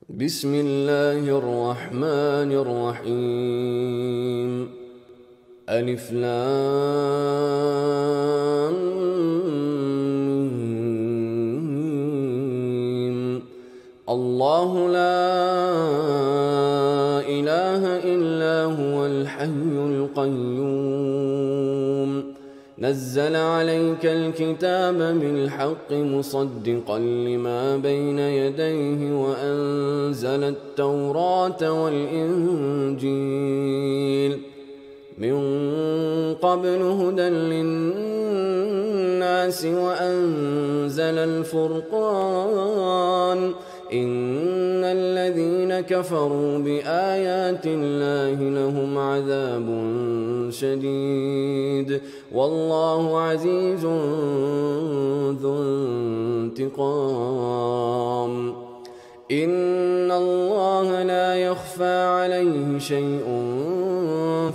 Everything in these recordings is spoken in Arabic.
بسم الله الرحمن الرحيم. ألف لام ميم. الله لا إله إلا هو الحي القيوم نزل عليك الكتاب بالحق مصدقا لما بين يديه وأنزل التوراة والإنجيل من قبل هدى للناس وأنزل الفرقان إن الذين كفروا بآيات الله لهم عذاب شديد والله عزيز ذو انتقام. إن الله لا يخفى عليه شيء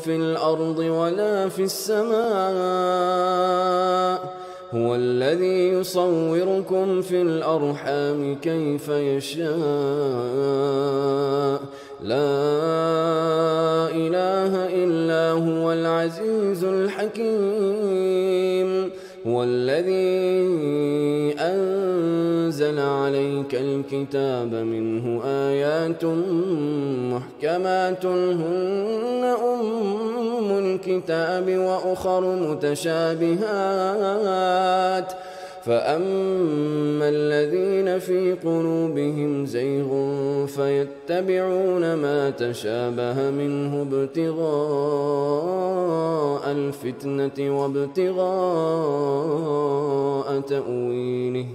في الأرض ولا في السماء هو الذي يصوركم في الأرحام كيف يشاء لا إله إلا هو العزيز الحكيم. هو الذي أنزل عليك الكتاب منه آيات محكمات هن أم الكتاب وأخر متشابهات فأما الذين في قلوبهم زيغ فيتبعون ما تشابه منه ابتغاء الفتنة وابتغاء تأويله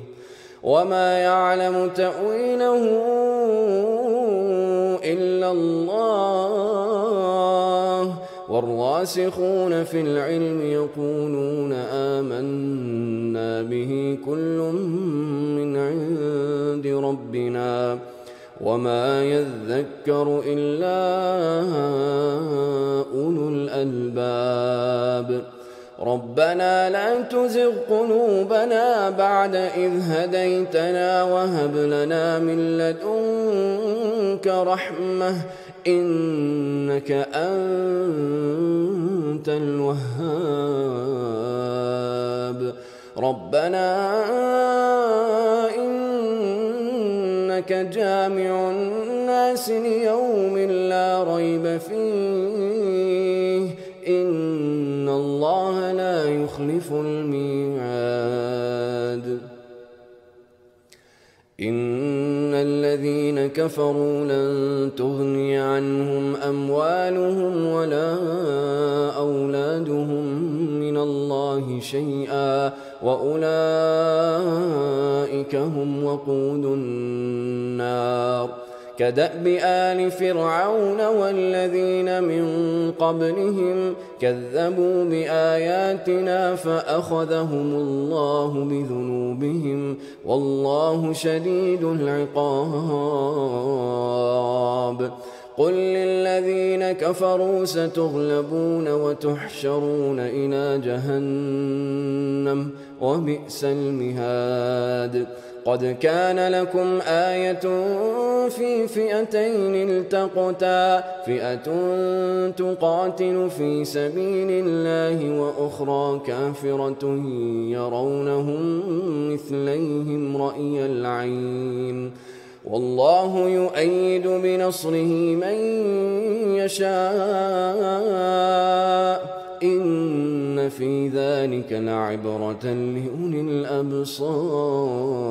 وما يعلم تأويله إلا الله والراسخون في العلم يقولون آمنا به كل من عند ربنا وما يذكر إلا أولو الألباب. ربنا لا تزغ قلوبنا بعد إذ هديتنا وهب لنا من لدنك رحمة إنك أنت الوهاب. ربنا إنك جامع الناس ليوم لا ريب فيه إن الله لا يخلف الميعاد. إن الذين كفروا لن تغني عنهم أموالهم ولا أولادهم من الله شيئا وأولئك هم وقود النار. كدأب آل فرعون والذين من قبلهم كذبوا بآياتنا فأخذهم الله بذنوبهم والله شديد العقاب. قل للذين كفروا ستغلبون وتحشرون إلى جهنم وبئس المهاد. قد كان لكم آية في فئتين التقتا فئة تقاتل في سبيل الله وأخرى كافرة يرونهم مثليهم رأي العين والله يؤيد بنصره من يشاء إن في ذلك لعبرة لأولي الأبصار.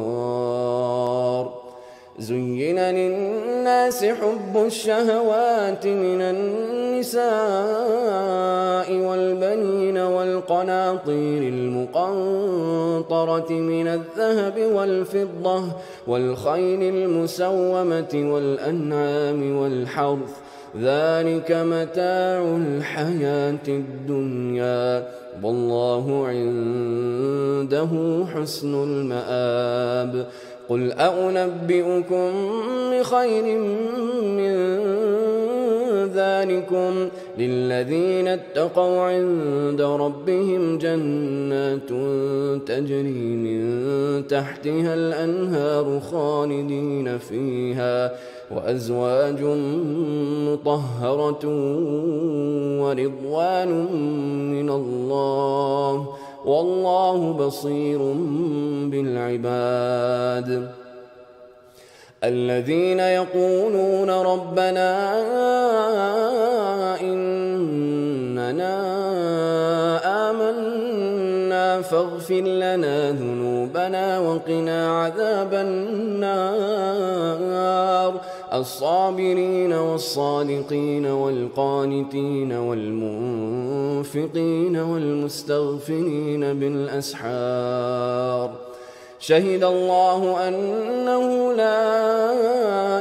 زين للناس حب الشهوات من النساء والبنين والقناطير المقنطرة من الذهب والفضة والخيل المسومة والأنعام والحرث ذلك متاع الحياة الدنيا والله عنده حسن المآب. قل أنبئكم بخير من ذلكم للذين اتقوا عند ربهم جنات تجري من تحتها الأنهار خالدين فيها وأزواج مطهرة ورضوان من الله والله بصير بالعباد الذين يقولون ربنا إننا آمنا فاغفر لنا ذنوبنا وقنا عذاب النار الصابرين والصادقين والقانتين والمنفقين والمستغفرين بالأسحار شهد الله أنه لا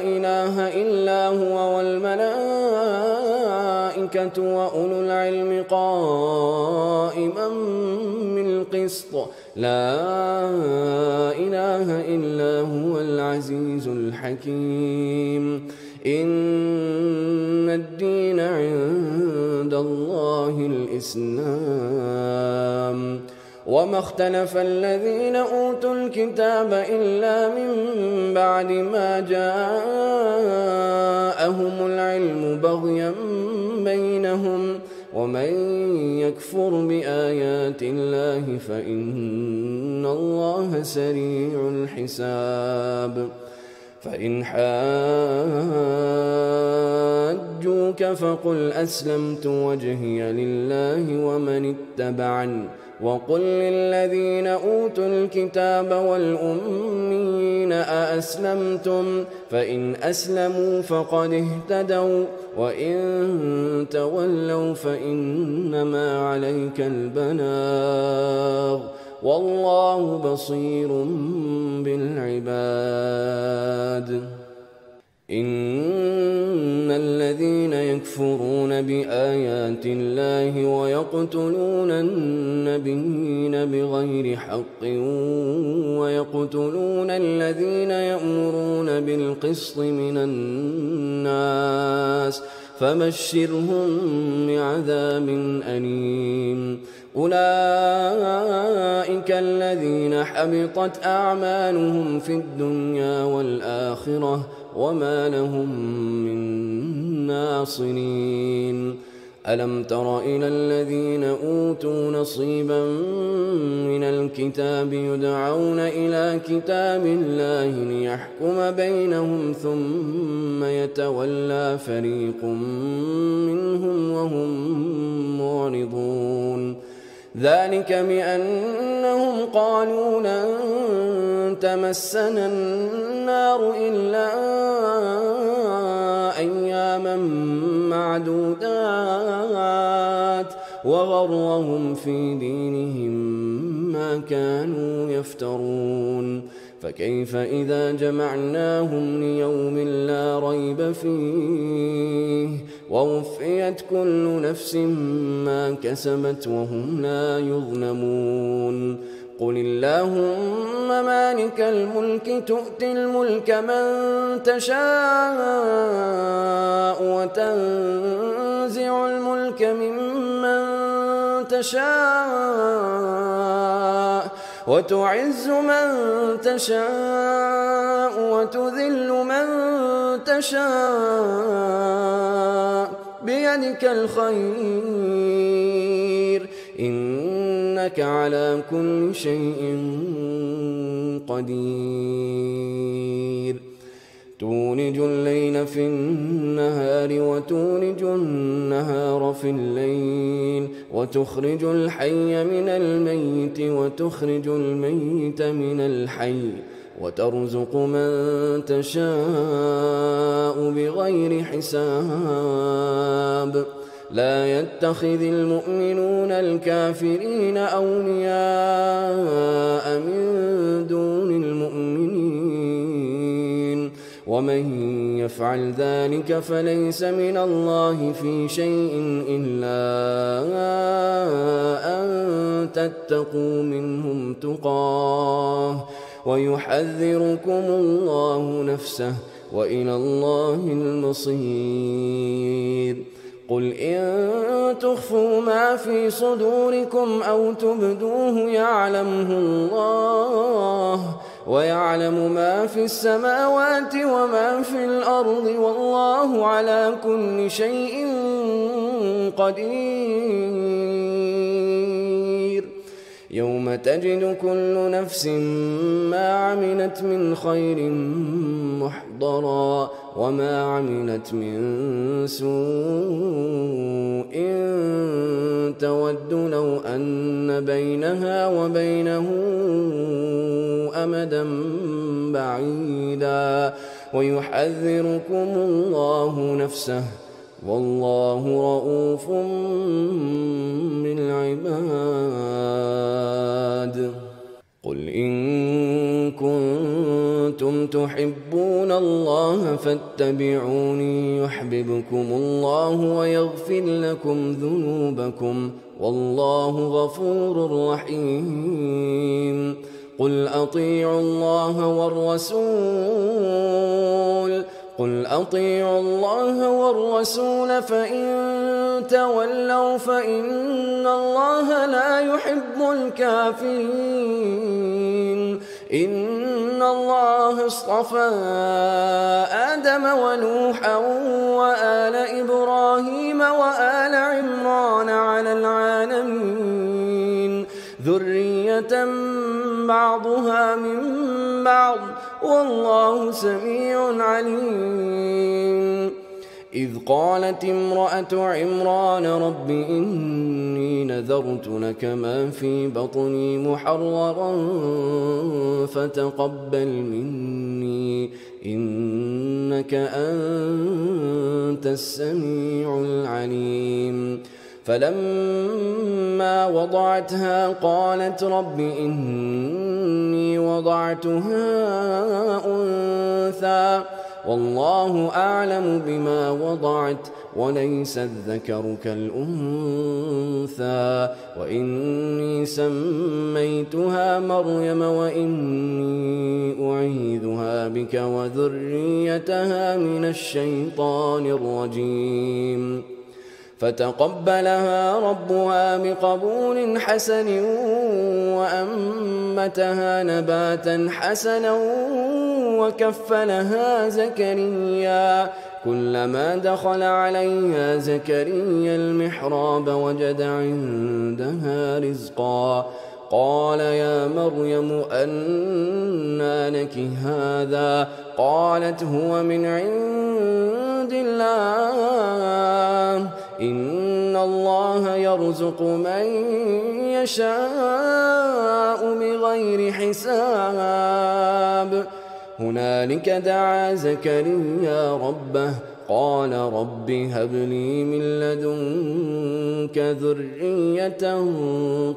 إله إلا هو والملائكة وأولو العلم قائما بالقسط لا إله إلا هو العزيز الحكيم إن الدين عند الله الإسلام وما اختلف الذين أوتوا الكتاب إلا من بعد ما جاءهم العلم بغيا بينهم ومن يكفر بآيات الله فإن الله سريع الحساب فإن حاجوك فقل أسلمت وجهي لله ومن اتبعني وقل للذين أوتوا الكتاب والأميين أأسلمتم فإن أسلموا فقد اهتدوا وإن تولوا فإنما عليك البلاغ والله بصير بالعباد إن الذين يكفرون بآيات الله ويقتلون النبيين بغير حق ويقتلون الذين يأمرون بالقسط من الناس فبشرهم بعذاب أليم أولئك الذين حبطت أعمالهم في الدنيا والآخرة وما لهم من ناصرين ألم تر إلى الذين أوتوا نصيبا من الكتاب يدعون إلى كتاب الله ليحكم بينهم ثم يتولى فريق منهم وهم معرضون ذلك بأنهم قالوا لن تمسنا النار إلا أياما معدودات وغرهم في دينهم ما كانوا يفترون فكيف إذا جمعناهم ليوم لا ريب فيه ووفيت كل نفس ما كسبت وهم لا يظلمون قل اللهم مالك الملك تؤتي الملك من تشاء وتنزع الملك ممن تشاء وتعز من تشاء وتذل من تشاء بيدك الخير إنك على كل شيء قدير تولج الليل في النهار وتولج النهار في الليل وتخرج الحي من الميت وتخرج الميت من الحي وترزق من تشاء بغير حساب لا يتخذ المؤمنون الكافرين أولياء من دون المؤمنين ومن يفعل ذلك فليس من الله في شيء إلا أن تتقوا منهم تقاه ويحذركم الله نفسه وإلى الله المصير قل إن تخفوا ما في صدوركم أو تبدوه يعلمه الله ويعلم ما في السماوات وما في الأرض والله على كل شيء قدير. يوم تجد كل نفس ما عملت من خير محضرا وما عملت من سوء تود لو أن بينها وبينه أمدا بعيدا ويحذركم الله نفسه والله رؤوف بالعباد. قل إن كنتم تحبون الله فاتبعوني يحببكم الله ويغفر لكم ذنوبكم والله غفور رحيم. قل أطيعوا الله والرسول فإن تولوا فإن الله لا يحب الكافرين. إن الله اصطفى آدم ونوحا وآل إبراهيم وآل عمران على العالمين ذرية بعضها من بعض والله سميع عليم. إذ قالت امرأة عمران رب إني نذرت لك ما في بطني محررا فتقبل مني إنك أنت السميع العليم. فلما وضعتها قالت رب إني وضعتها أنثى والله أعلم بما وضعت وليس الذكر كالأنثى وإني سميتها مريم وإني أعيذها بك وذريتها من الشيطان الرجيم. فتقبلها ربها بقبول حسن وأنبتها نباتا حسنا وكفلها زكريا كلما دخل عليها زكريا المحراب وجد عندها رزقا قال يا مريم أنى لك هذا قالت هو من عند الله إن الله يرزق من يشاء بغير حساب. هنالك دعا زكريا ربه قال رب هب لي من لدنك ذرية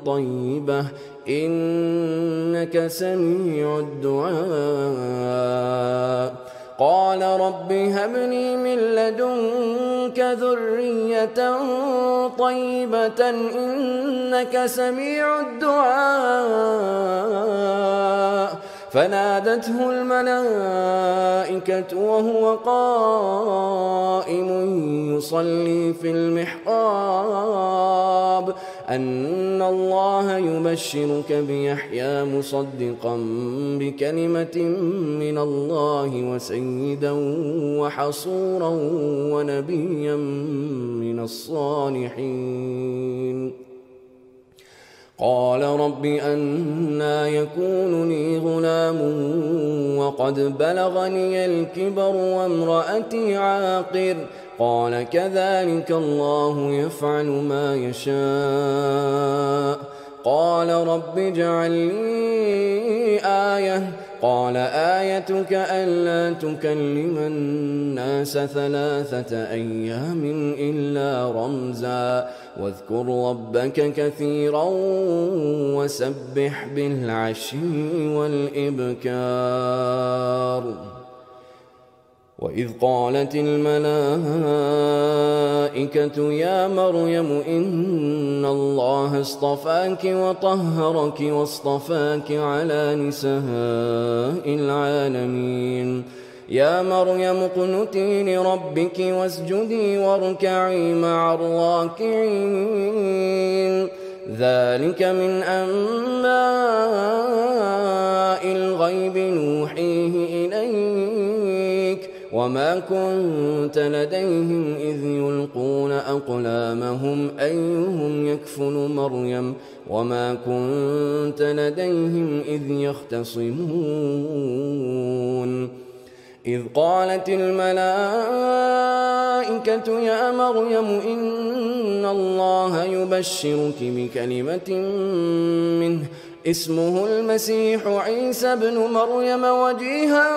طيبة إنك سميع الدعاء. قال رب هب لي من لدنك ذرية طيبة إنك سميع الدعاء. فنادته الملائكة وهو قائم يصلي في المحراب أن الله يبشرك بيحيى مصدقا بكلمة من الله وسيدا وحصورا ونبيا من الصالحين. قال رب أنى يكون لي غلام وقد بلغني الكبر وامرأتي عاقر قال كذلك الله يفعل ما يشاء. قال رب اجعل لي آية قال آيتك ألا تكلم الناس 3 أيام إلا رمزا واذكر ربك كثيرا وسبح بالعشي والإبكار. وإذ قالت الملائكة يا مريم إن الله اصطفاك وطهرك واصطفاك على نساء العالمين يا مريم اقنتي لربك واسجدي واركعي مع الراكعين ذلك من أنباء الغيب نوحيه إليك وما كنت لديهم إذ يلقون أقلامهم أيهم يكفل مريم وما كنت لديهم إذ يختصمون إذ قالت الملائكة يا مريم إن الله يبشرك بكلمة منه اسمه المسيح عيسى ابن مريم وجيها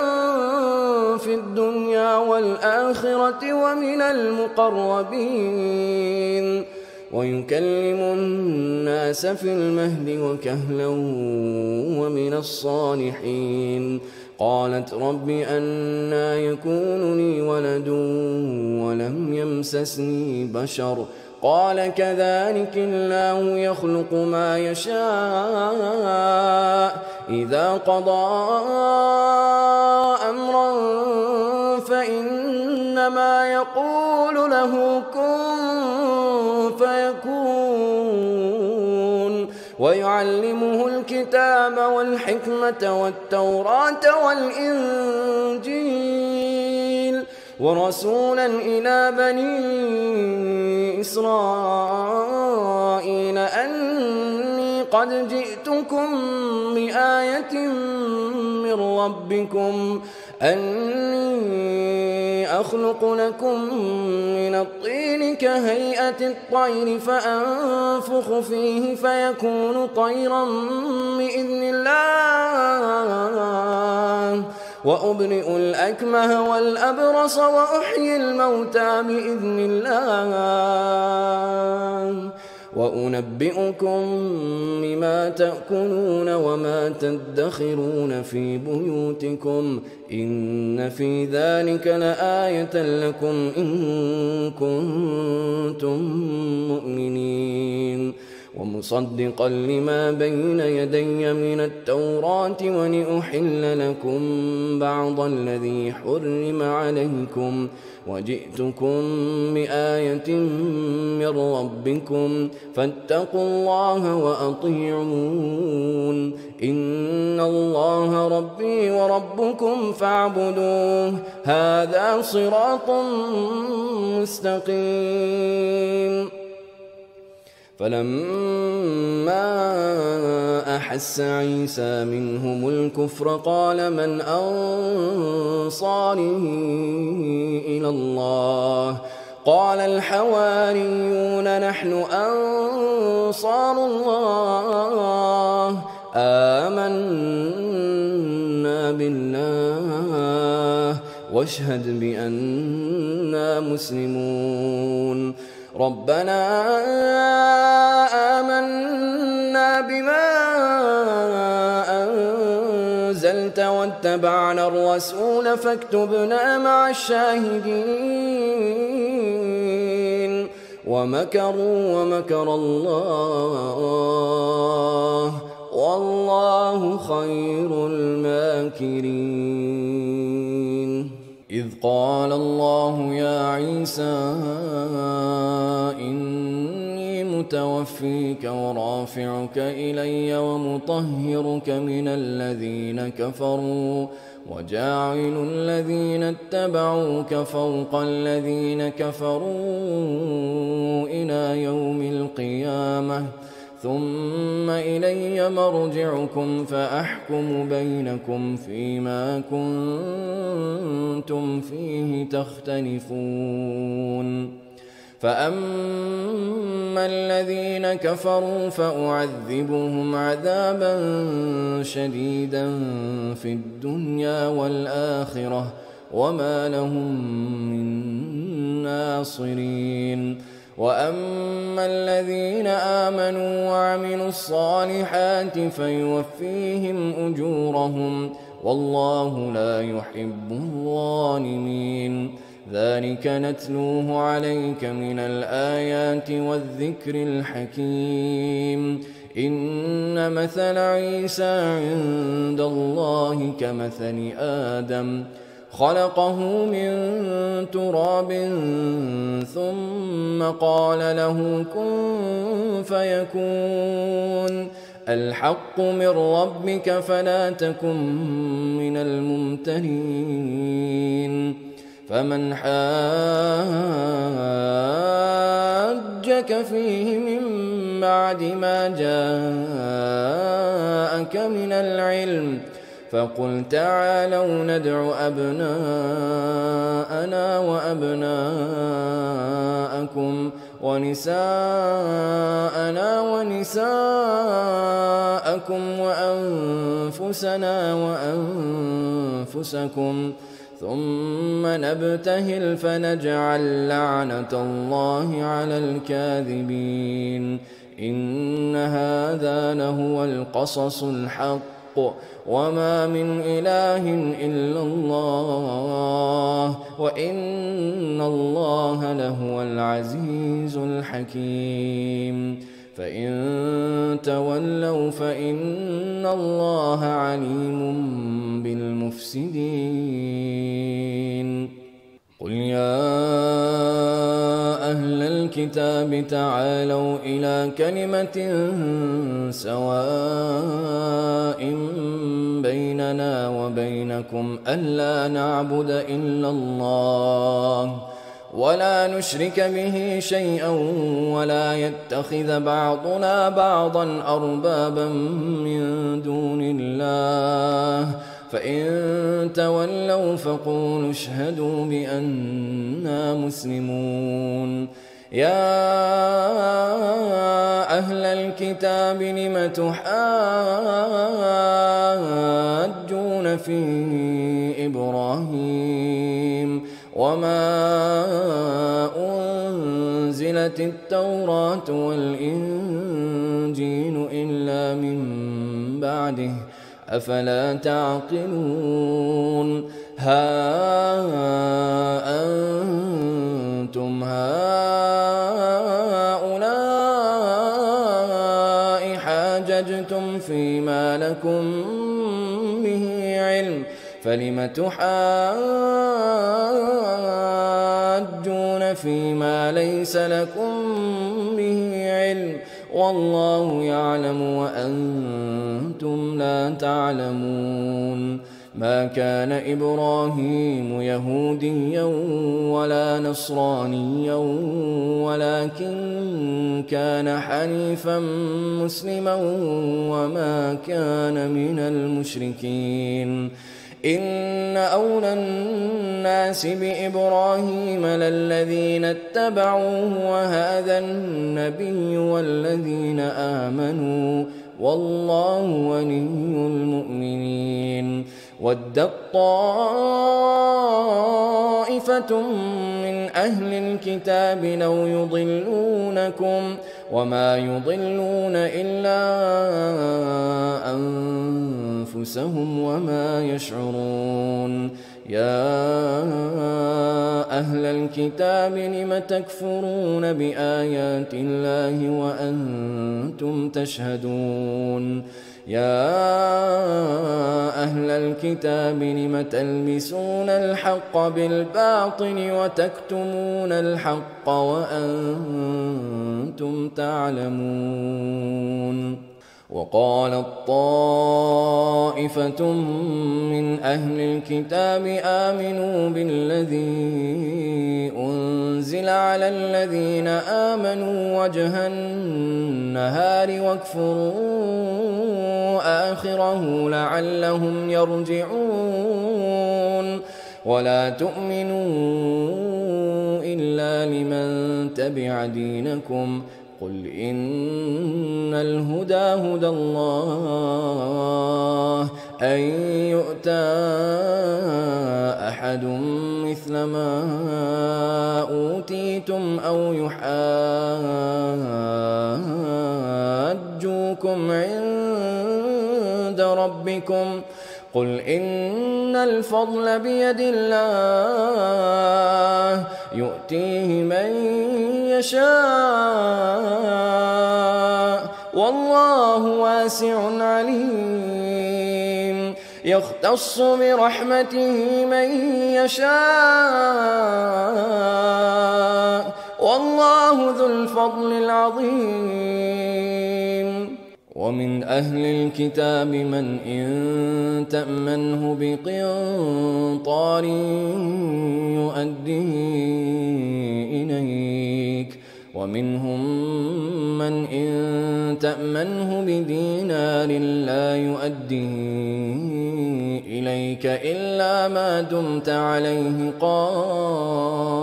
في الدنيا والآخرة ومن المقربين ويكلم الناس في المهد وكهلا ومن الصالحين قالت رب أنى يكون لي ولد ولم يمسسني بشر قال كذلك الله يخلق ما يشاء إذا قضى أمرا فإنما يقول له كن فيكون ويعلمه الكتاب والحكمة والتوراة والإنجيل ورسولا إلى بني إسرائيل أني قد جئتكم بآية من ربكم أني أخلق لكم من الطين كهيئة الطير فأنفخ فيه فيكون طيرا بإذن الله وأبرئ الأكمه والأبرص وأحيي الموتى بإذن الله وأنبئكم بما تأكلون وما تدخرون في بيوتكم إن في ذلك لآية لكم إن كنتم مؤمنين ومصدقا لما بين يدي من التوراة ولأحل لكم بعض الذي حرم عليكم وجئتكم بآية من ربكم فاتقوا الله وأطيعون إن الله ربي وربكم فاعبدوه هذا صراط مستقيم فلما أحس عيسى منهم الكفر قال من أنصاري إلى الله قال الحواريون نحن أنصار الله آمنا بالله واشهد بأننا مسلمون ربنا آمنا بما أنزلت واتبعنا الرسول فاكتبنا مع الشاهدين ومكروا ومكر الله والله خير الماكرين إذ قال الله يا عيسى إني متوفيك ورافعك إلي ومطهرك من الذين كفروا وجاعل الذين اتبعوك فوق الذين كفروا إلى يوم القيامة ثم إلي مرجعكم فأحكم بينكم فيما كنتم فيه تختلفون فأما الذين كفروا فأعذبهم عذابا شديدا في الدنيا والآخرة وما لهم من ناصرين وأما الذين آمنوا وعملوا الصالحات فيوفيهم أجورهم والله لا يحب الظالمين ذلك نتلوه عليك من الآيات والذكر الحكيم إن مثل عيسى عند الله كمثل آدم خلقه من تراب ثم قال له كن فيكون الحق من ربك فلا تكن من الممترين فمن حاجك فيه من بعد ما جاءك من العلم فقل تعالوا ندع أبناءنا وأبناءكم ونساءنا ونساءكم وأنفسنا وأنفسكم ثم نبتهل فنجعل لعنة الله على الكاذبين إن هذا لهو القصص الحق وما من إله إلا الله وإن الله لهو العزيز الحكيم فإن تولوا فإن الله عليم بالمفسدين قل يا أهل الكتاب تعالوا إلى كلمة سواء بيننا وبينكم ألا نعبد إلا الله ولا نشرك به شيئا ولا يتخذ بعضنا بعضا أربابا من دون الله فإن تولوا فقولوا اشهدوا بأننا مسلمون يا أهل الكتاب لم تحاجون في إبراهيم وما أنزلت التوراة والإنجيل إلا من بعده أفلا تعقلون ها أنتم هؤلاء حاججتم فيما لكم به علم فلم تحاجون فيما ليس لكم به علم والله يعلم وأنتم لا تعلمون ما كان إبراهيم يهوديا ولا نصرانيا ولكن كان حنيفا مسلما وما كان من المشركين إن أولى الناس بإبراهيم للذين اتبعوه وهذا النبي والذين آمنوا والله ولي المؤمنين ودت طائفة من أهل الكتاب لو يضلونكم وما يضلون إلا أنفسهم وما يشعرون يا أهل الكتاب لم تكفرون بآيات الله وأنتم تشهدون يا أهل الكتاب لم تلبسون الحق بالباطل وتكتمون الحق وأنتم تعلمون وقالت طائفة من أهل الكتاب آمنوا بالذي أنزل على الذين آمنوا وجه النهار واكفروا آخره لعلهم يرجعون ولا تؤمنوا إلا لمن تبع دينكم قل إن الهدى هدى الله أن يؤتى أحد مثل ما أوتيتم أو يحاجوكم عند ربكم قل إن الفضل بيد الله يؤتيه من يشاء والله واسع عليم يختص برحمته من يشاء والله ذو الفضل العظيم. ومن أهل الكتاب من إن تأمنه بقنطار يؤديه إليك ومنهم من إن تأمنه بدينار لا يؤديه إليك إلا ما دمت عليه قائما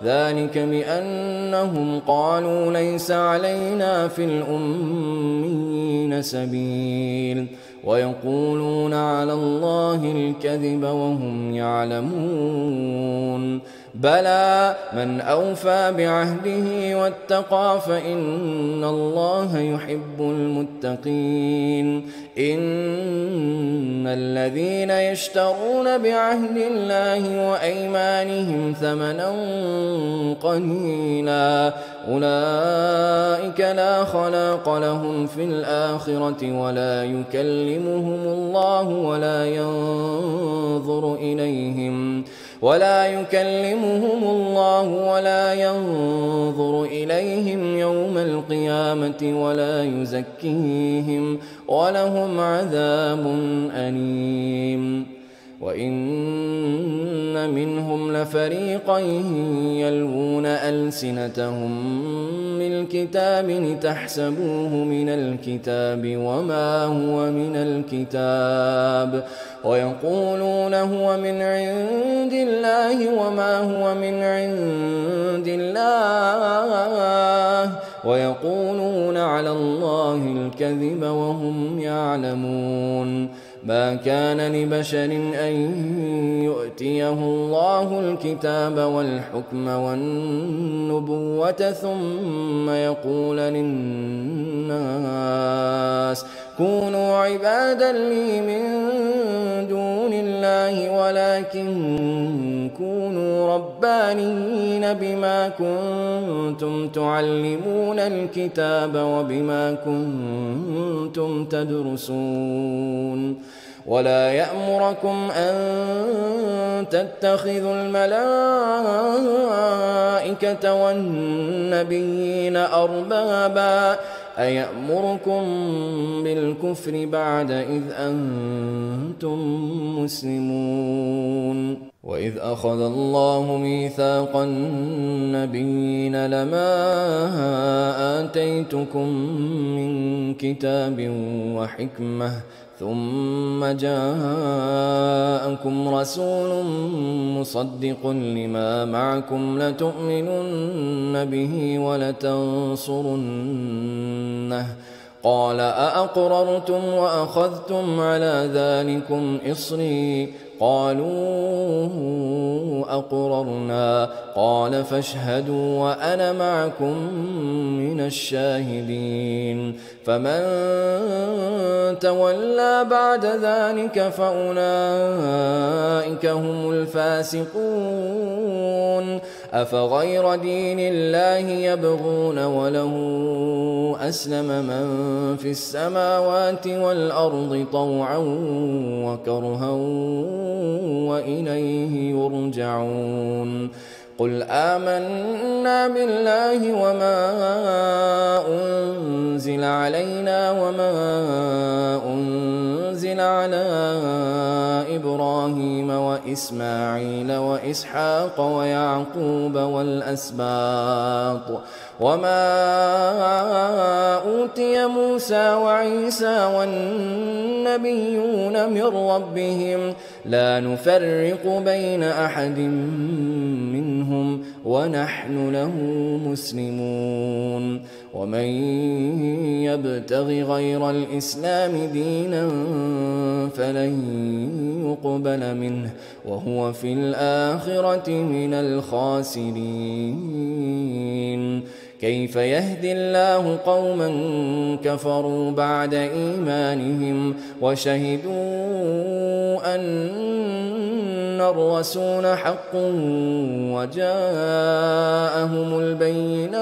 ذلك بأنهم قالوا ليس علينا في الأمين سبيل ويقولون على الله الكذب وهم يعلمون بلى من أوفى بعهده واتقى فإن الله يحب المتقين إن الذين يشترون بعهد الله وأيمانهم ثمنا قليلا أولئك لا خلاق لهم في الآخرة ولا يكلمهم الله ولا ينظر إليهم يوم القيامة ولا يزكيهم ولهم عذاب أليم. وإن منهم لفريقا يلوون ألسنتهم بالكتاب لتحسبوه من الكتاب وما هو من الكتاب ويقولون هو من عند الله وما هو من عند الله ويقولون على الله الكذب وهم يعلمون ما كان لبشر أن يؤتيه الله الكتاب والحكم والنبوة ثم يقول للناس كونوا عبادا لي من دون الله ولكن كونوا ربانيين بما كنتم تعلمون الكتاب وبما كنتم تدرسون ولا يأمركم أن تتخذوا الملائكة والنبيين أربابا أيأمركم بالكفر بعد إذ أنتم مسلمون وإذ أخذ الله ميثاق النبيين لما آتيتكم من كتاب وحكمة ثم جاءكم رسول مصدق لما معكم لتؤمنن به ولتنصرنه قال أأقررتم وأخذتم على ذلكم إصري قالوا أقررنا قال فاشهدوا وأنا معكم من الشاهدين فمن تولى بعد ذلك فأولئك هم الفاسقون أفغير دين الله يبغون وله أسلم من في السماوات والأرض طوعا وكرها وإليه يرجعون قل آمنا بالله وما أنزل علينا وما أنزل على إبراهيم وإسماعيل وإسحاق ويعقوب والأسباط وما أوتي موسى وعيسى والنبيون من ربهم لا نفرق بين أحد منهم ونحن له مسلمون ومن يبتغ غير الإسلام دينا فلن يقبل منه وهو في الآخرة من الخاسرين كيف يهدي الله قوما كفروا بعد إيمانهم وشهدوا أن الرسول حق وجاءهم البينات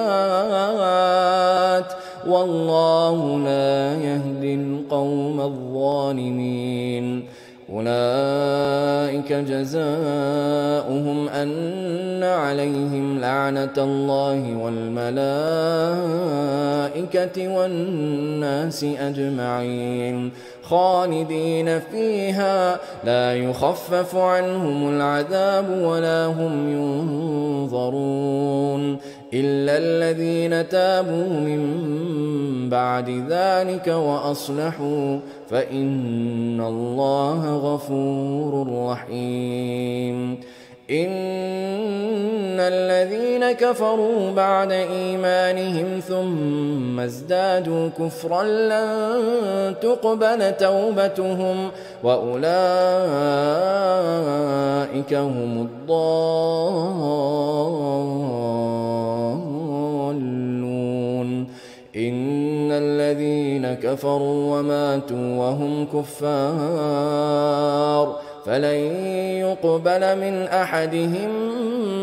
والله لا يهدي القوم الظالمين. أولئك جزاؤهم أن عليهم لعنة الله والملائكة والناس أجمعين خالدين فيها لا يخفف عنهم العذاب ولا هم ينظرون إلا الذين تابوا من بعد ذلك وأصلحوا فإن الله غفور رحيم. إن الذين كفروا بعد إيمانهم ثم ازدادوا كفرا لن تقبل توبتهم وأولئك هم الضالون. إن الذين كفروا وماتوا وهم كفار فلن يقبل من أحدهم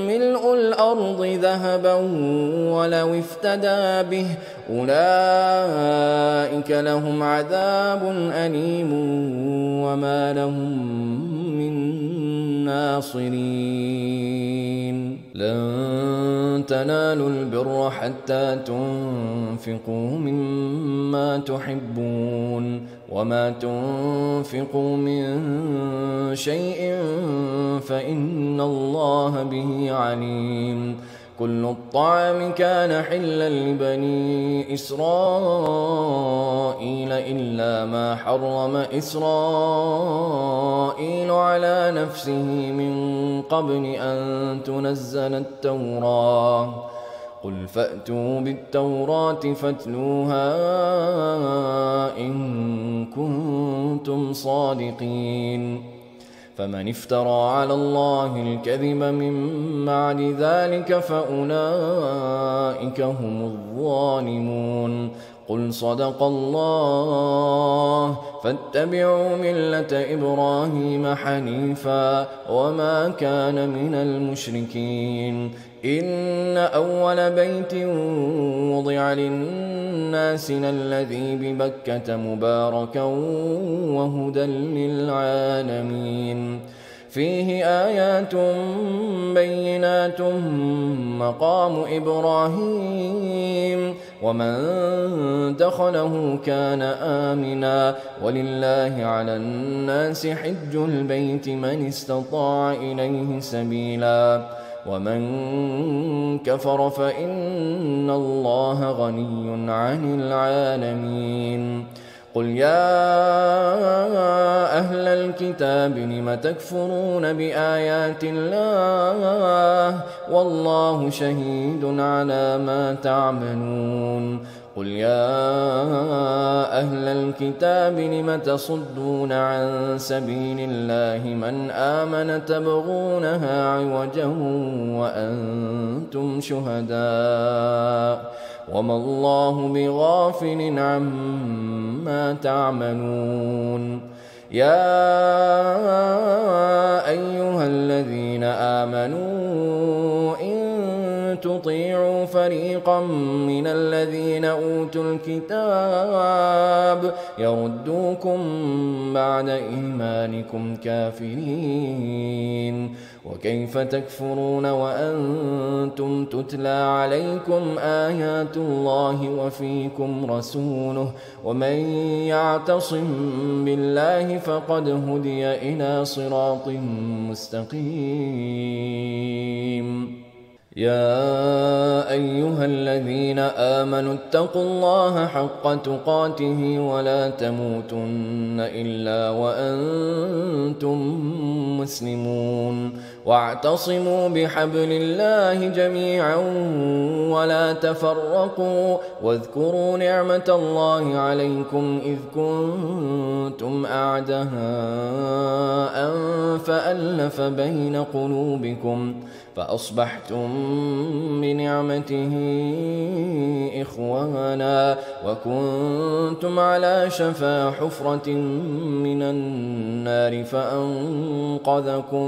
ملء الأرض ذهبا ولو افتدى به أولئك لهم عذاب أليم وما لهم من ناصرين. لن تنالوا البر حتى تنفقوا مما تحبون وما تنفقوا من شيء فإن الله به عليم. كل الطعام كان حلا لبني إسرائيل إلا ما حرم إسرائيل على نفسه من قبل أن تنزل التوراة. قل فأتوا بالتوراة فاتلوها إن كنتم صادقين. فمن افترى على الله الكذب من بعد ذلك فأولئك هم الظالمون. قل صدق الله فاتبعوا ملة إبراهيم حنيفا وما كان من المشركين. إن أول بيت وضع للناس الذي ببكة مباركا وهدى للعالمين. فيه آيات بينات مقام إبراهيم ومن دخله كان آمنا ولله على الناس حج البيت من استطاع إليه سبيلا ومن كفر فإن الله غني عن العالمين. قل يا أهل الكتاب لم تكفرون بآيات الله والله شهيد على ما تعملون. قل يا أهل الكتاب لم تصدون عن سبيل الله من آمن تبغونها عوجا وأنتم شهداء وما الله بغافل عما تعملون. يا أيها الذين آمنوا إن تطيعوا فريقا من الذين أوتوا الكتاب يردوكم بعد إيمانكم كافرين. وكيف تكفرون وأنتم تتلى عليكم آيات الله وفيكم رسوله ومن يعتصم بالله فقد هدي إلى صراط مستقيم. يا أيها الذين آمنوا اتقوا الله حق تقاته ولا تموتن إلا وأنتم مسلمون. واعتصموا بحبل الله جميعا ولا تفرقوا واذكروا نعمة الله عليكم إذ كنتم أعداء فألف بين قلوبكم فأصبحتم بنعمته إخوانا وكنتم على شفا حفرة من النار فأنقذكم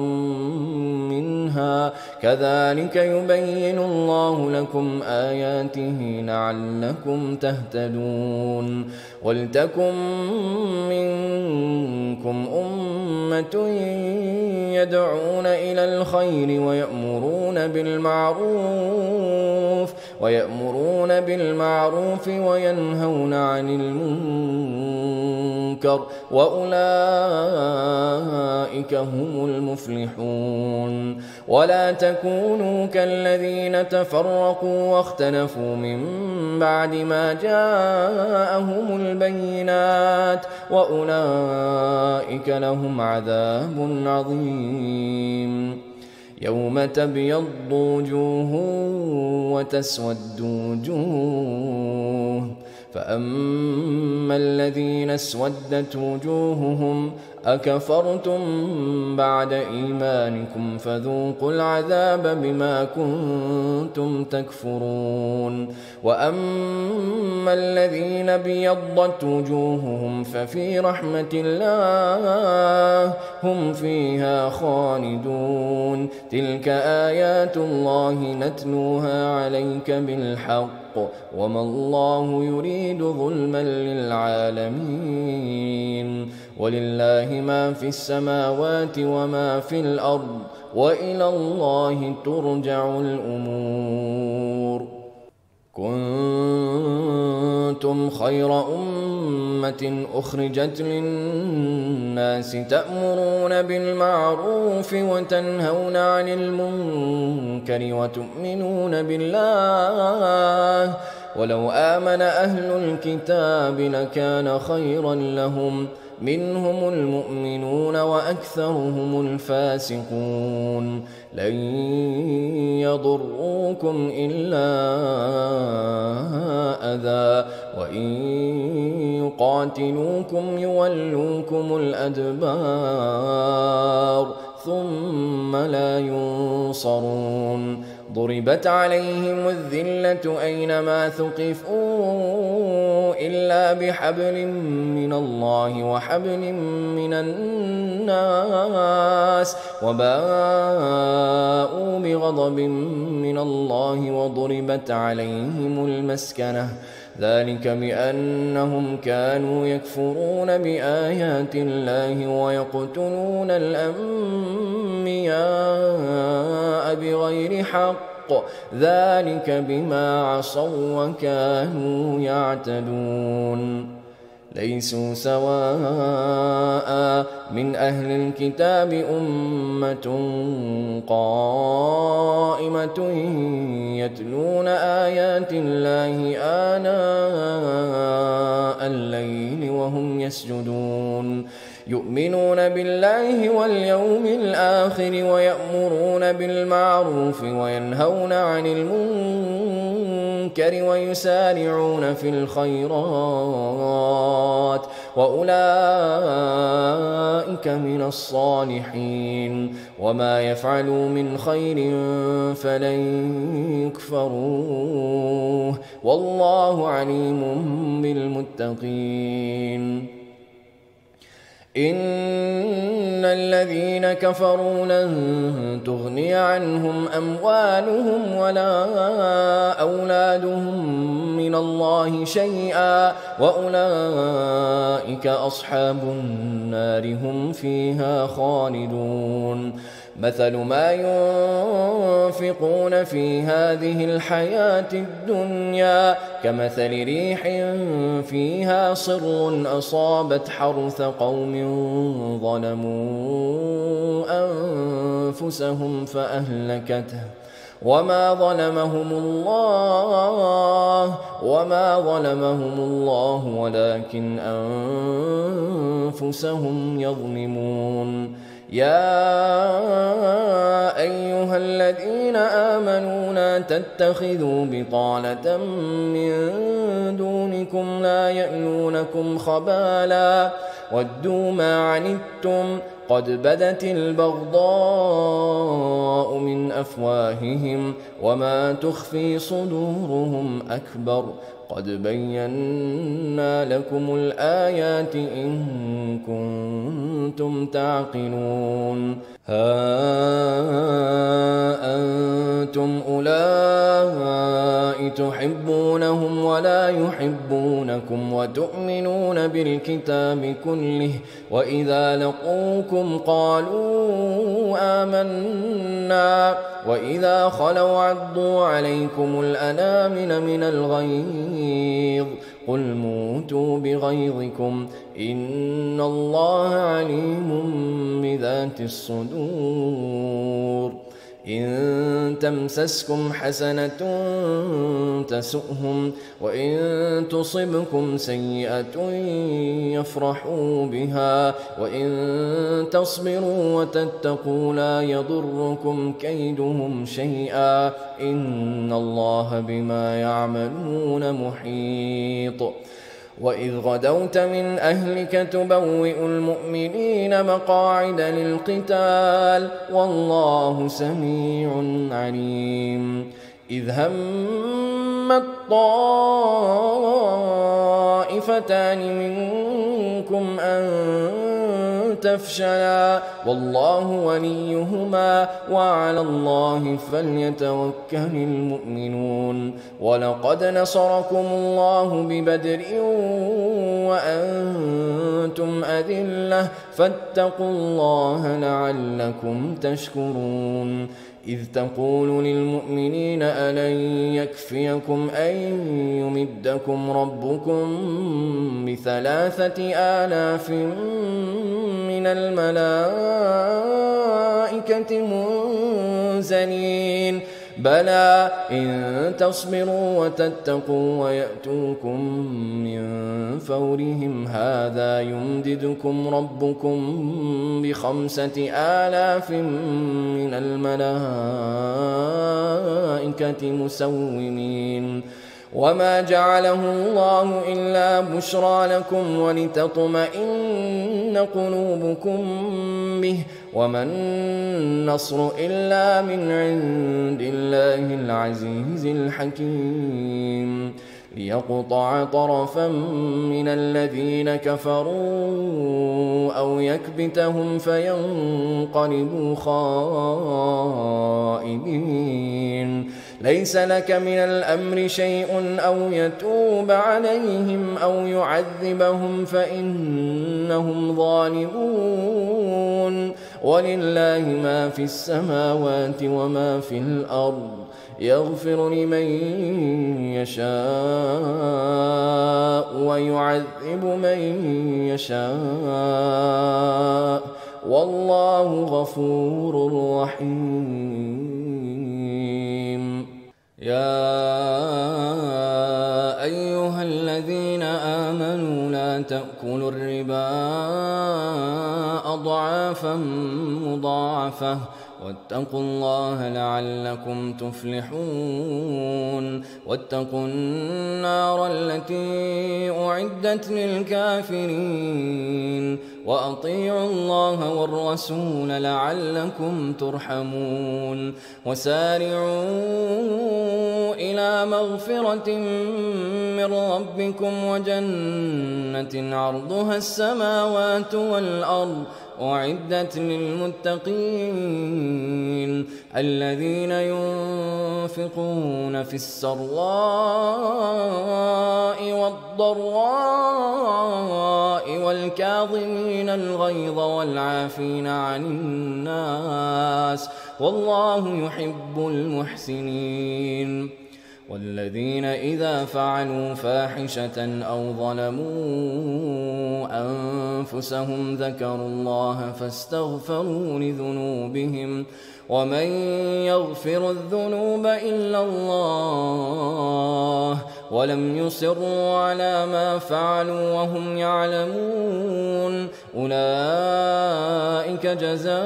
منها كذلك يبين الله لكم آياته لعلكم تهتدون ولتكن منكم أمة يدعون إلى الخير ويأمرون بالمعروف وينهون عن المنكر وأولئك هم المفلحون ولا تكونوا كالذين تفرقوا واختلفوا من بعد ما جاءهم البينات وأولئك لهم عذاب عظيم يوم تبيض وجوه وتسود وجوه فأما الذين اسودت وجوههم أكفرتم بعد إيمانكم فذوقوا العذاب بما كنتم تكفرون وأما الذين ابيضت وجوههم ففي رحمة الله هم فيها خالدون تلك آيات الله نتلوها عليك بالحق وما الله يريد ظلما للعالمين ولله ما في السماوات وما في الأرض وإلى الله ترجع الأمور كنتم خير أمة أخرجت للناس تأمرون بالمعروف وتنهون عن المنكر وتؤمنون بالله ولو آمن أهل الكتاب لكان خيرا لهم منهم المؤمنون وأكثرهم الفاسقون لن يضروكم إلا أذى وإن يقاتلوكم يولوكم الأدبار ثم لا ينصرون ضربت عليهم الذلة أينما ثقفوا إلا بحبل من الله وحبل من الناس وباءوا بغضب من الله وضربت عليهم المسكنة ذلك بأنهم كانوا يكفرون بآيات الله ويقتلون الأنبياء بغير حق ذلك بما عصوا وكانوا يعتدون ليسوا سواء من أهل الكتاب أمة قائمة يتلون آيات الله آناء الليل وهم يسجدون يؤمنون بالله واليوم الآخر ويأمرون بالمعروف وينهون عن المنكر ويسارعون في الخيرات وأولئك من الصالحين وما يفعلوا من خير فلن يكفروه والله عليم بالمتقين إن الذين كفروا لن تغني عنهم أموالهم ولا أولادهم من الله شيئا وأولئك أصحاب النار هم فيها خالدون مثل ما ينفقون في هذه الحياة الدنيا كمثل ريح فيها صر أصابت حرث قوم ظلموا أنفسهم فأهلكته وما ظلمهم الله ولكن أنفسهم يظلمون يا أيها الذين آمنوا لا تتخذوا بطانة من دونكم لا يألونكم خبالا ودوا ما عنتم قد بدت البغضاء من أفواههم وما تخفي صدورهم أكبر قد بينا لكم الآيات إن كنتم تعقلون ها أنتم أولئك تحبونهم ولا يحبونكم وتؤمنون بالكتاب كله وإذا لقوكم قالوا آمنا وإذا خلوا عضوا عليكم الأنامل من الغيظ قل موتوا بغيظكم إن الله عليم بذات الصدور إن تمسسكم حسنة تسؤهم وإن تصبكم سيئة يفرحوا بها وإن تصبروا وتتقوا لا يضركم كيدهم شيئا إن الله بما يعملون محيط وإذ غدوت من أهلك تبوئ المؤمنين مقاعد للقتال والله سميع عليم إذ همت طائفتان منكم أن تفشلا والله وليهما وعلى الله فليتوكل المؤمنون ولقد نصركم الله ببدر وأنتم أذلة فاتقوا الله لعلكم تشكرون إذ تقول للمؤمنين ألن يكفيكم أن يمدكم ربكم ب3,000 من الملائكة منزلين بلى إن تصبروا وتتقوا ويأتوكم من فورهم هذا يمددكم ربكم ب5,000 من الملائكة مسومين وما جعله الله إلا بشرى لكم ولتطمئن قلوبكم به وما النصر إلا من عند الله العزيز الحكيم ليقطع طرفا من الذين كفروا أو يكبتهم فينقلبوا خائبين ليس لك من الأمر شيء أو يتوب عليهم أو يعذبهم فإنهم ظالمون ولله ما في السماوات وما في الأرض يغفر لمن يشاء ويعذب من يشاء والله غفور رحيم يا أيها الذين آمنوا لا تأكلوا الربا أضعافا مضاعفة واتقوا الله لعلكم تفلحون واتقوا النار التي أعدت للكافرين وأطيعوا الله والرسول لعلكم ترحمون وسارعوا إلى مغفرة من ربكم وجنة عرضها السماوات والأرض أعدت للمتقين الذين ينفقون في السراء والضراء والكاظمين الغيظ والعافين عن الناس والله يحب المحسنين والذين إذا فعلوا فاحشة أو ظلموا أنفسهم ذكروا الله فاستغفروا لذنوبهم ومن يغفر الذنوب إلا الله ولم يصروا على ما فعلوا وهم يعلمون أولئك جزاؤهم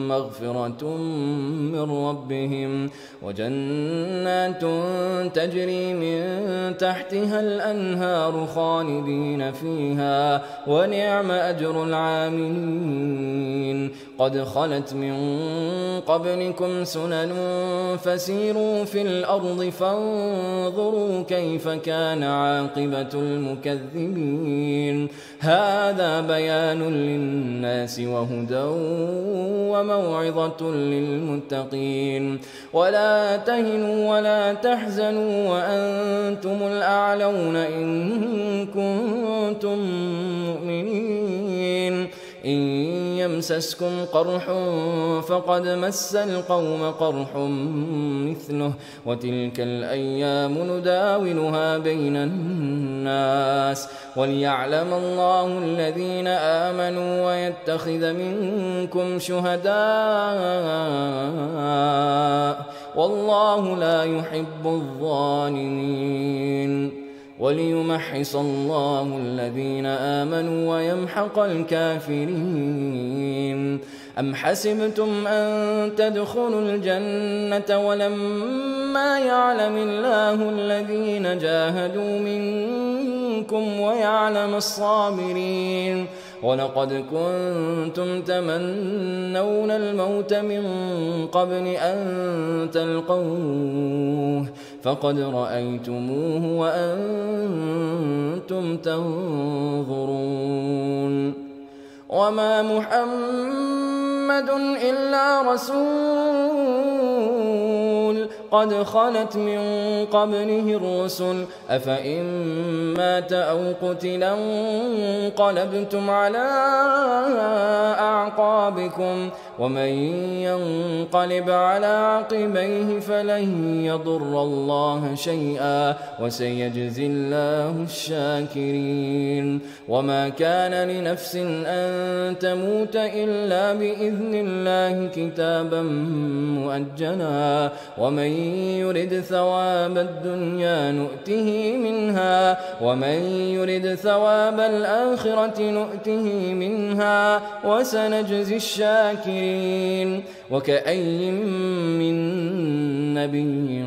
مغفرة من ربهم وجنات تجري من تحتها الأنهار خالدين فيها ونعم أجر العاملين. قد خلت من قبلكم سنن فسيروا في الأرض فانظروا كيف كان عاقبة المكذبين. هذا بيان للناس وهدى وموعظة للمتقين. ولا تهنوا ولا تحزنوا وأنتم الأعلون إن كنتم مؤمنين. إن يمسسكم قرح فقد مس القوم قرح مثله وتلك الأيام نداولها بين الناس وليعلم الله الذين آمنوا ويتخذ منكم شهداء والله لا يحب الظالمين. وليمحص الله الذين آمنوا ويمحق الكافرين. أم حسبتم أن تدخلوا الجنة ولما يعلم الله الذين جاهدوا منكم ويعلم الصابرين. ولقد كنتم تمنون الموت من قبل أن تلقوه فقد رأيتموه وأنتم تنظرون. وما محمد إلا رسول قد خلت من قبله الرسل أفإن مات أو قتلا انقلبتم على أعقابكم ومن ينقلب على عقبيه فلن يضر الله شيئا وسيجزي الله الشاكرين. وما كان لنفس أن تموت إلا بإذن الله كتابا مؤجلا ومن يرد ثواب الدنيا نؤته منها ومن يرد ثواب الآخرة نؤته منها وسنجزي الشاكرين. وكأي من نبي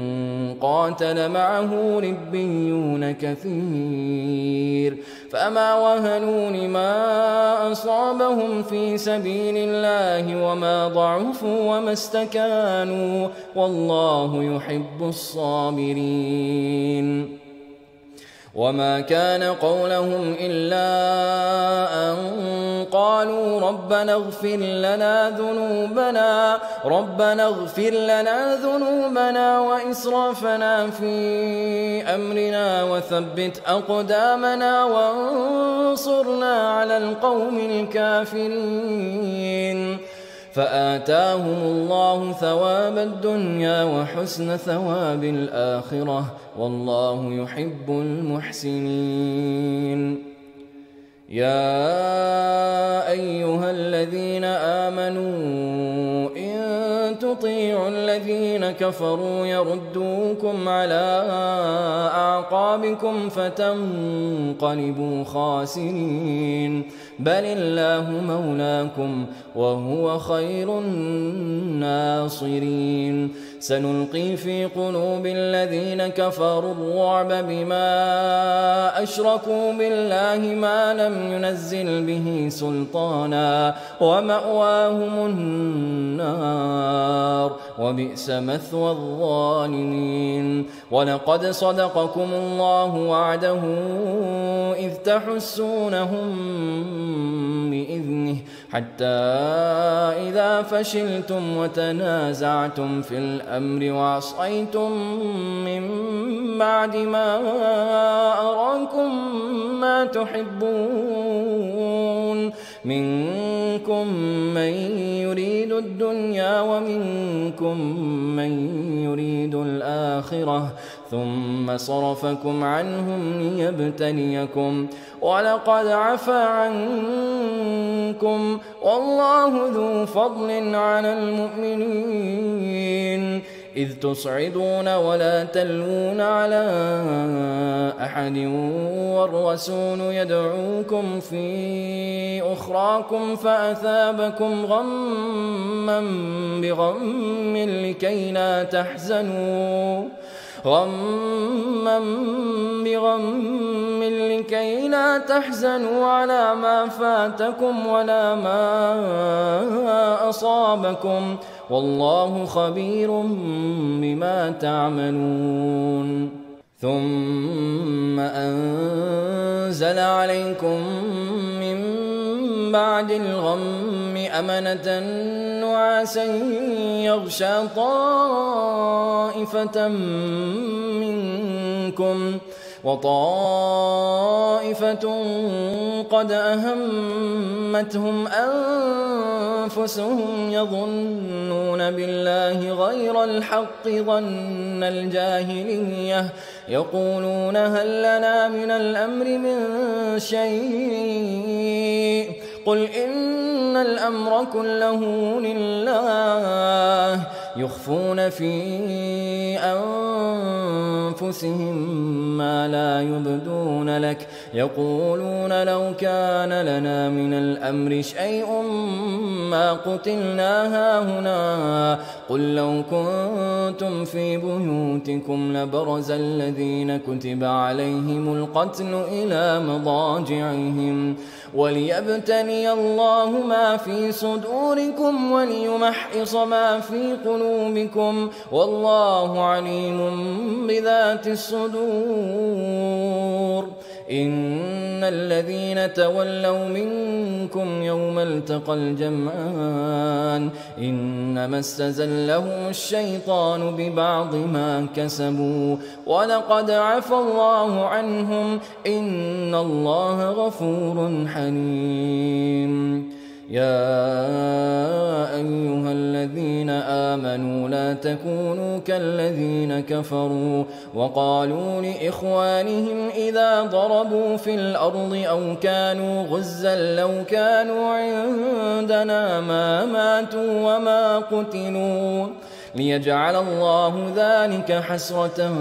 قاتل معه ربيون كثير فما وهنوا لما أصابهم في سبيل الله وما ضعفوا وما استكانوا والله يحب الصابرين. وما كان قولهم إلا أن قالوا ربنا اغفر لنا ذنوبنا وإسرافنا في أمرنا وثبت أقدامنا وانصرنا على القوم الكافرين. فآتاهم الله ثواب الدنيا وحسن ثواب الآخرة والله يحب المحسنين. يا أيها الذين آمنوا إن تطيعوا الذين كفروا يردوكم على أعقابكم فتنقلبوا خاسرين بل الله مولاكم وهو خير الناصرين. سنلقي في قلوب الذين كفروا الرعب بما أشركوا بالله ما لم ينزل به سلطانا ومأواهم النار وبئس مثوى الظالمين. ولقد صدقكم الله وعده إذ تحسونهم بإذنه حتى إذا فشلتم وتنازعتم في الأمر وعصيتم من بعد ما أراكم ما تحبون منكم من يريد الدنيا ومنكم من يريد الآخرة ثم صرفكم عنهم ليبتليكم ولقد عفا عنكم والله ذو فضل على المؤمنين. إذ تصعدون ولا تلوون على أحد والرسول يدعوكم في أخراكم فأثابكم غما بغم لكي لا تحزنوا على ما فاتكم ولا ما أصابكم والله خبير بما تعملون ثم أنزل عليكم من بعد الغم أمنة نعاسا يغشى طائفة منكم وطائفة قد أهمتهم أنفسهم يظنون بالله غير الحق ظن الجاهلية يقولون هل لنا من الأمر من شيء قل إن الأمر كله لله يخفون في أنفسهم ما لا يبدون لك يقولون لو كان لنا من الأمر شيء ما قتلنا هاهنا قل لو كنتم في بيوتكم لبرز الذين كتب عليهم القتل إلى مضاجعهم وليبتلي الله ما في صدوركم وليمحص ما في قلوبكم والله عليم بذات الصدور إن الذين تولوا منكم يوم التقى الجمعان إنما استزلهم الشيطان ببعض ما كسبوا ولقد عفى الله عنهم إن الله غفور حليم يا أيها الذين آمنوا لا تكونوا كالذين كفروا وقالوا لإخوانهم إذا ضربوا في الأرض أو كانوا غزا لو كانوا عندنا ما ماتوا وما قتلوا ليجعل الله ذلك حسرة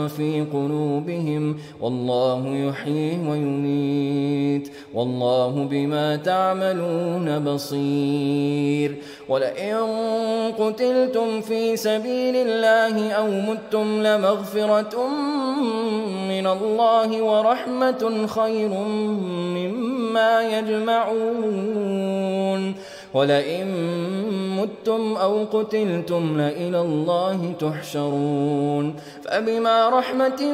في قلوبهم والله يحيي ويميت والله بما تعملون بصير ولئن قتلتم في سبيل الله أو متم لمغفرة من الله ورحمة خير مما يجمعون ولئن متم أو قتلتم لإلى الله تحشرون فبما رحمة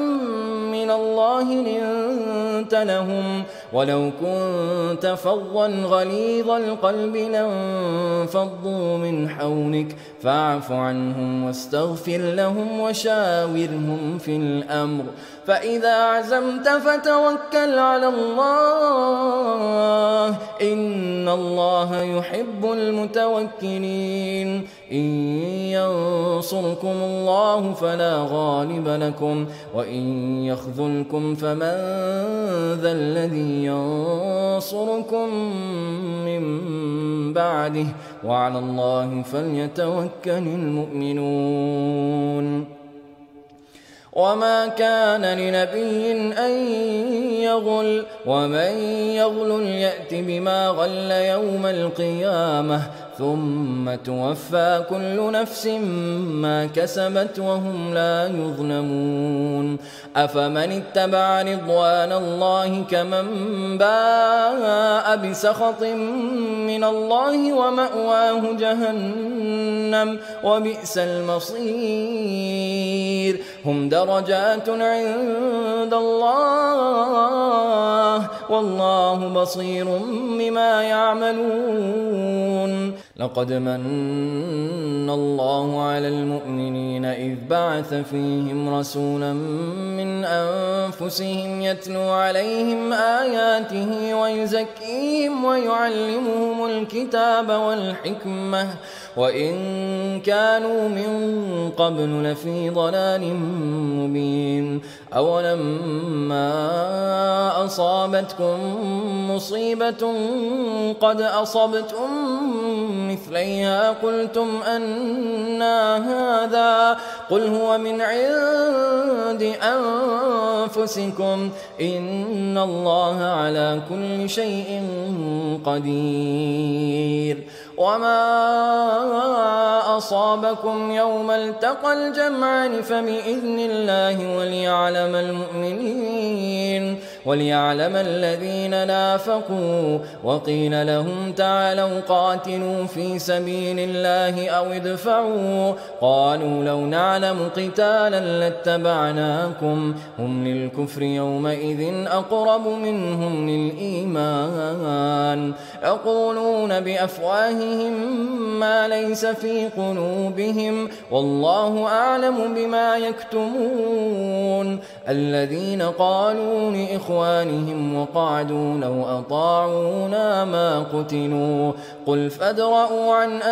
من الله لنت لهم ولو كنت فظا غليظ القلب لانفضوا من حولك فاعف عنهم واستغفر لهم وشاورهم في الأمر فإذا عزمت فتوكل على الله إن الله يحب المتوكلين إن ينصركم الله فلا غالب لكم وإن يخذلكم فمن ذا الذي ينصركم من بعده وعلى الله فليتوكل المؤمنون وما كان لنبي أن يغل ومن يغل يأت بما غل يوم القيامة ثم توفى كل نفس ما كسبت وهم لا يظلمون أفمن اتبع رضوان الله كمن باء بسخط من الله ومأواه جهنم وبئس المصير هم درجات عند الله والله بصير بما يعملون لقد من الله على المؤمنين إذ بعث فيهم رسولا من أنفسهم يتلو عليهم آياته ويزكيهم ويعلمهم الكتاب والحكمة وإن كانوا من قبل لفي ضلال مبين أولما أصابتكم مصيبة قد أصبتم مثليها قلتم أنى هذا قل هو من عند أنفسكم إن الله على كل شيء قدير. وما أصابكم يوم التقى الجمعان فبإذن الله وليعلم الذين نافقوا. وقيل لهم تعالوا قاتلوا في سبيل الله أو ادفعوا قالوا لو نعلم قتالا لاتبعناكم هم للكفر يومئذ أقرب منهم للإيمان يقولون بأفواههم ما ليس في قلوبهم والله أعلم بما يكتمون. الذين قالوا لإخوانهم وقعدوا لو أطاعونا ما قتلوا قل فادرءوا عن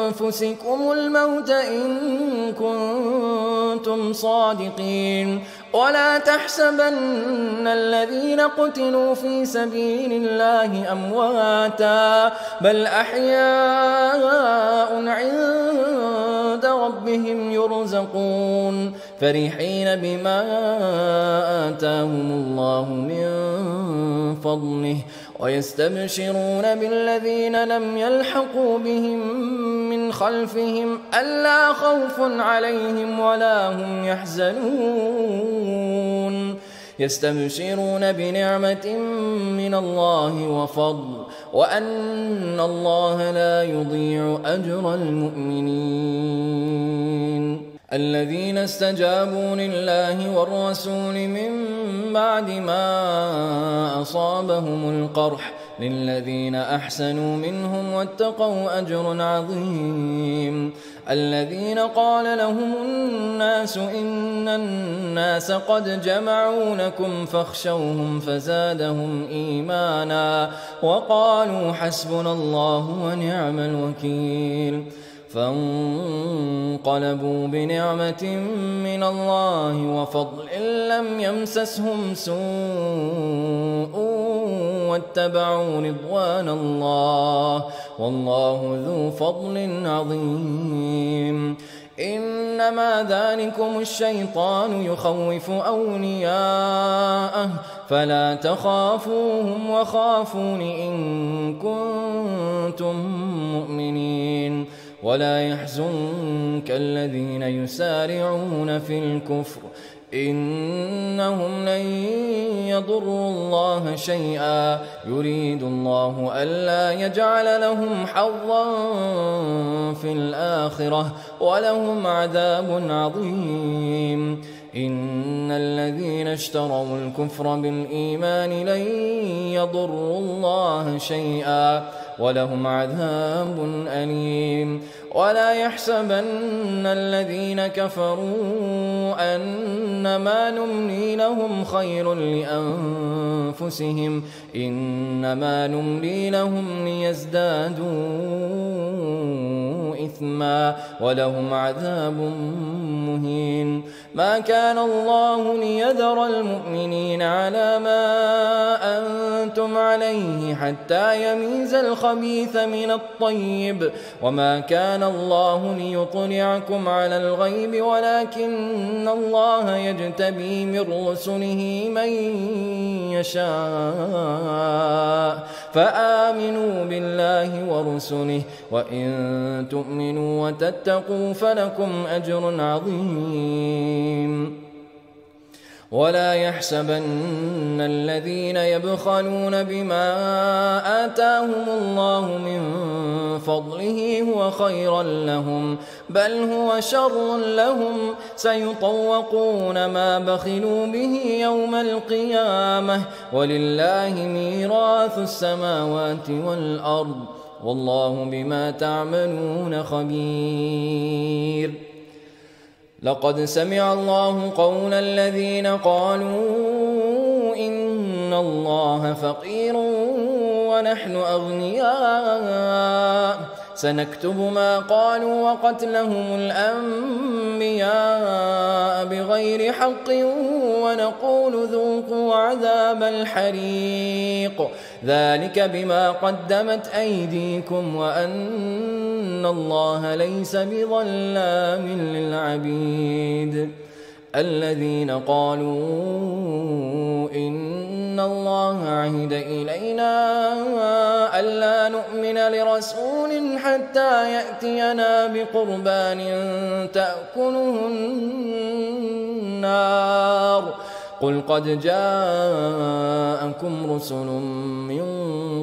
أنفسكم الموت إن كنتم صادقين. ولا تحسبن الذين قتلوا في سبيل الله أمواتا بل أحياء عند ربهم يرزقون فرحين بما آتاهم الله من فضله ويستبشرون بالذين لم يلحقوا بهم من خلفهم ألا خوف عليهم ولا هم يحزنون يستبشرون بنعمة من الله وفضل وأن الله لا يضيع أجر المؤمنين. الذين استجابوا لله والرسول من بعد ما أصابهم القرح للذين أحسنوا منهم واتقوا أجر عظيم. الذين قال لهم الناس إن الناس قد جمعوا لكم فاخشوهم فزادهم إيمانا وقالوا حسبنا الله ونعم الوكيل. فانقلبوا بنعمة من الله وفضل لم يمسسهم سوء واتبعوا رضوان الله والله ذو فضل عظيم. إنما ذلكم الشيطان يخوف أولياءه فلا تخافوهم وخافون إن كنتم مؤمنين. ولا يحزنك الذين يسارعون في الكفر إنهم لن يضروا الله شيئا يريد الله ألا يجعل لهم حظا في الآخرة ولهم عذاب عظيم. إن الذين اشتروا الكفر بالإيمان لن يضروا الله شيئا ولهم عذاب أليم. ولا يحسبن الذين كفروا أنما نملي لهم خير لأنفسهم إنما نملي لهم ليزدادوا إثما ولهم عذاب مهين. ما كان الله ليذر المؤمنين على ما أنتم عليه حتى يميز الخبيث من الطيب وما كان الله ليطلعكم على الغيب ولكن الله يجتبي من رسله من يشاء فآمنوا بالله ورسله وإن تؤمنوا وتتقوا فلكم أجر عظيم. ولا يحسبن الذين يبخلون بما آتاهم الله من فضله هو خيرا لهم بل هو شر لهم سيطوقون ما بخلوا به يوم القيامة ولله ميراث السماوات والأرض والله بما تعملون خبير. لقد سمع الله قول الذين قالوا إن الله فقير ونحن أغنياء سنكتب ما قالوا وقتلهم الأنبياء بغير حق ونقول ذوقوا عذاب الحريق ذلك بما قدمت أيديكم وأن الله ليس بظلام للعبيد الذين قالوا إن الله عهد إلينا ألا نؤمن لرسول حتى يأتينا بقربان تأكله النار قل قد جاءكم رسل من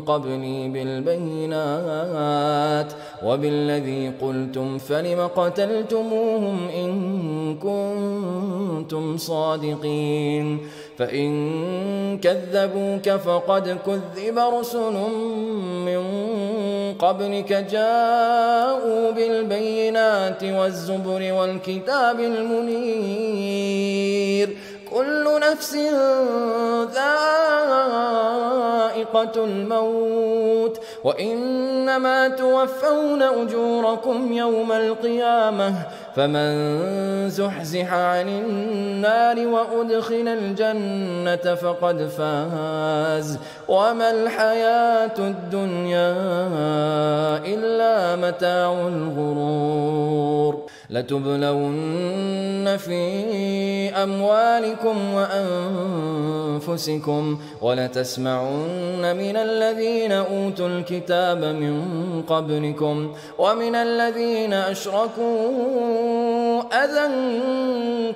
قبلي بالبينات وبالذي قلتم فلم قتلتموهم إن كنتم صادقين فإن كذبوك فقد كذب رسل من قبلك جاءوا بالبينات والزبر والكتاب المنير كل نفس ذائقة الموت وإنما توفون أجوركم يوم القيامة فمن زحزح عن النار وأدخل الجنة فقد فاز وما الحياة الدنيا إلا متاع الغرور لتبلون في أموالكم وأنفسكم ولتسمعن من الذين أوتوا الكتاب من قبلكم ومن الذين أشركوا أذى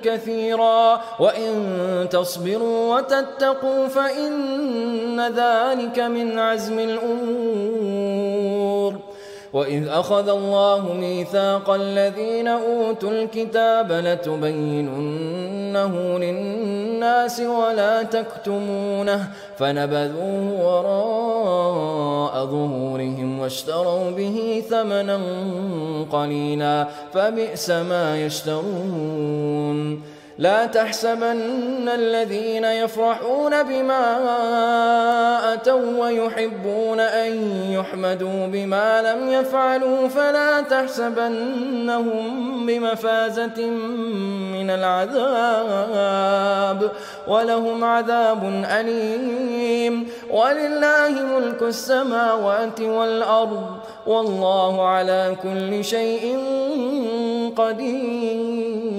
كثيرا وإن تصبروا وتتقوا فإن ذلك من عزم الأمور وإذ أخذ الله ميثاق الذين أوتوا الكتاب لتبيننه للناس ولا تكتمونه فنبذوه وراء ظهورهم واشتروا به ثمنا قليلا فبئس ما يشترون لا تحسبن الذين يفرحون بما أتوا ويحبون أن يحمدوا بما لم يفعلوا فلا تحسبنهم بمفازة من العذاب ولهم عذاب أليم ولله ملك السماوات والأرض والله على كل شيء قدير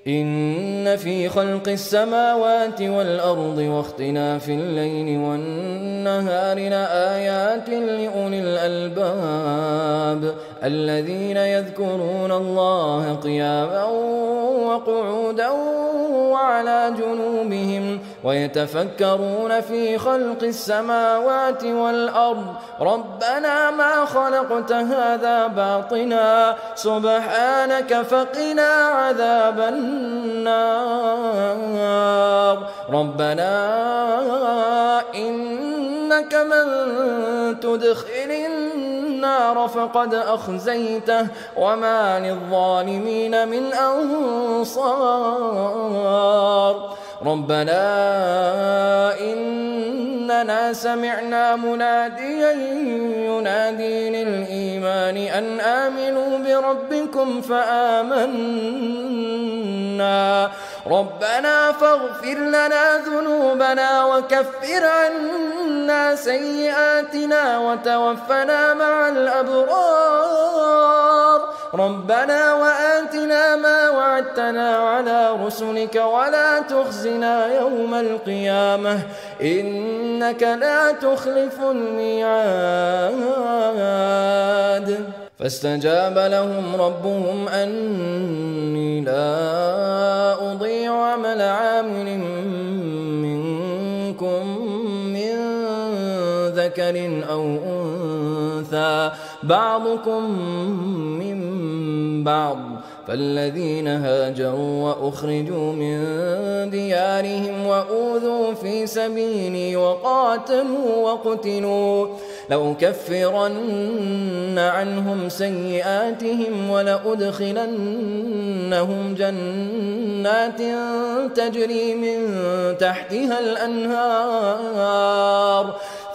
إن في خلق السماوات والأرض واختلاف الليل والنهار لآيات لأولي الألباب الذين يذكرون الله قياما وقعودا وعلى جنوبهم ويتفكرون في خلق السماوات والأرض ربنا ما خلقت هذا باطلا سبحانك فقنا عذاب النار ربنا إنك من تدخل النار فقد أخزيته وما للظالمين من أنصار ربنا إننا سمعنا مناديا ينادي للإيمان أن آمنوا بربكم فآمنا ربنا فاغفر لنا ذنوبنا وكفر عنا سيئاتنا وتوفنا مع الأبرار ربنا وآتنا ما وعدتنا على رسلك ولا تخزنا يوم القيامة إنك لا تخلف الميعاد فاستجاب لهم ربهم أني لا أضيع عمل عامل منكم من ذكر أو أنثى بعضكم من بعض فالذين هاجروا وأخرجوا من ديارهم وأوذوا في سبيلي وقاتلوا وقتلوا لأكفرن عنهم سيئاتهم ولأدخلنهم جنات تجري من تحتها الأنهار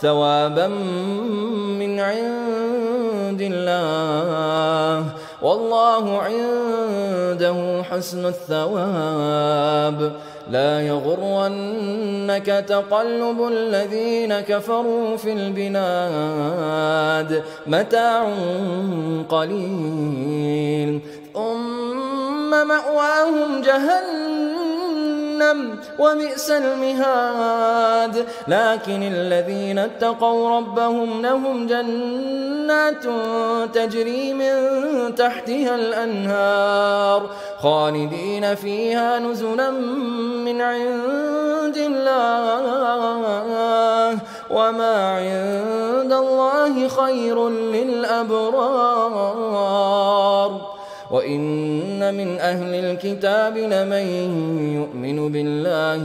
ثوابا من عند الله والله عنده حسن الثواب. لا يغرنك تقلب الذين كفروا في البلاد متاع قليل ثم مأواهم جهنم وبئس المهاد. لكن الذين اتقوا ربهم لهم جنات تجري من تحتها الأنهار خالدين فيها نزلا من عند الله وما عند الله خير للأبرار. وإن من أهل الكتاب لمن يؤمن بالله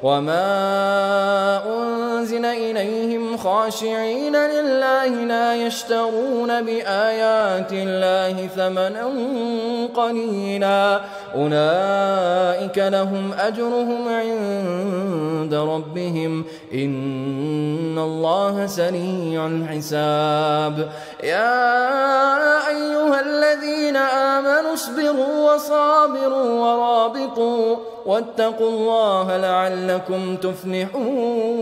وما أنزل إليهم خاشعين لله لا يشترون بآيات الله ثمنا قليلا أولئك لهم أجرهم عند ربهم إن الله سريع الحساب. يا أيها الذين آمنوا اصبروا وصابروا ورابطوا واتقوا الله لعلكم تفلحون.